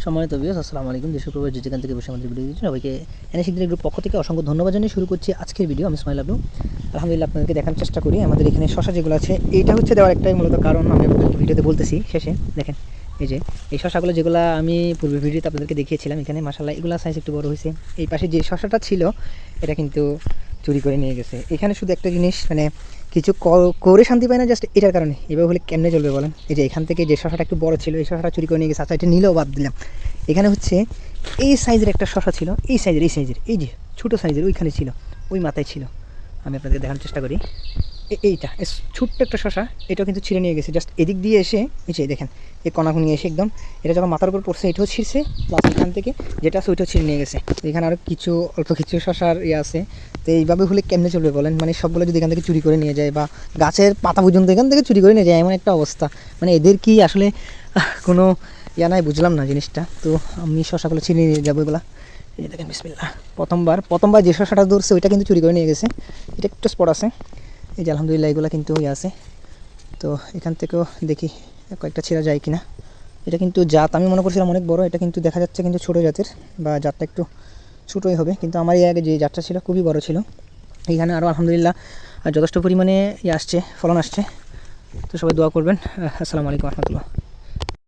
সম্মানিত ভিউয়ার্স, আসসালামু আলাইকুম। দেশ ও প্রবাস যেখান থেকে বসে আমাদের ভিডিও দিচ্ছেন সবাইকে এনএস শিকদার গ্রুপ পক্ষ থেকে অসংখ্য ধন্যবাদ জানিয়ে শুরু করছি আজকের ভিডিও। আমি ইসমাইল আবদু। আলহামদুলিল্লাহ আপনাদেরকে দেখানোর চেষ্টা করি আমাদের এখানে শশা যেগুলো আছে। এইটা হচ্ছে দেওয়ার একটাই মূলত কারণ, আমি আপনাদেরকে ভিডিওতে বলতেছি শেষে দেখেন এই যে এই শশাগুলো যেগুলো আমি পূর্বের ভিডিওতে আপনাদেরকে দেখিয়েছিলাম, এখানে মাশাআল্লাহ এগুলো সাইজ একটু বড় হয়েছে। এই পাশে যে শশাটা ছিল এটা কিন্তু চুরি করে নিয়ে গেছে। এখানে শুধু একটা জিনিস মানে কিছু করে শান্তি পায় না, জাস্ট এটার কারণে। এভাবে হলে কেমনে চলবে বলেন? এই যে এখান থেকে যে শশাটা একটু বড় ছিল এই শশাটা চুরি করে নিয়ে গেছে। আচ্ছা, এটা নিলেও বাদ দিলাম। এখানে হচ্ছে এই সাইজের একটা শশা ছিল, এই সাইজের এই যে ছোটো সাইজের ওইখানে ছিল, ওই মাথায় ছিল। আমি আপনাদের দেখানোর চেষ্টা করি। এইটা ছোট্ট একটা শশা, এটাও কিন্তু ছিঁড়ে নিয়ে গেছে। জাস্ট এদিক দিয়ে এসে এই যে দেখেন এই কণাকুনি এসে একদম এটা যখন মাথার উপর পড়ছে এটাও ছিঁড়ছে, প্লাস এখান থেকে যেটা আছে ওইটাও ছিঁড়ে নিয়ে গেছে। এখানে আরও অল্প কিছু শশার আছে। তো এইভাবে হলে কেমনে চলবে বলেন? মানে সবগুলো যদি এখান থেকে চুরি করে নিয়ে যায় বা গাছের পাতা পর্যন্ত এখান থেকে চুরি করে নিয়ে যায়, এমন একটা অবস্থা। মানে এদের কি আসলে কোনো নাই, বুঝলাম না জিনিসটা। তো আমি শশাগুলো ছিনিয়ে নিয়ে যাবো এগুলা। এই যে দেখেন বিসমিল্লাহ, প্রথমবার যে শশাটা ধরছে ওইটা কিন্তু চুরি করে নিয়ে গেছে। এটা একটু স্পট আছে। এই যে আলহামদুলিল্লাহ এগুলো কিন্তু আছে। তো এখান থেকেও দেখি কয়েকটা ছেঁড়া যায় কিনা। এটা কিন্তু জাত আমি মনে করছিলাম অনেক বড়, এটা কিন্তু দেখা যাচ্ছে কিন্তু ছোটো জাতের, বা জাতটা একটু ছোটোই হবে। কিন্তু আমার এই আগে যে জাতটা ছিল খুবই বড় ছিল। এইখানে আরও আলহামদুলিল্লাহ যথেষ্ট পরিমাণে আসছে, ফলন আসছে। তো সবাই দোয়া করবেন। আসসালামু আলাইকুম রহমতুল্লাহ।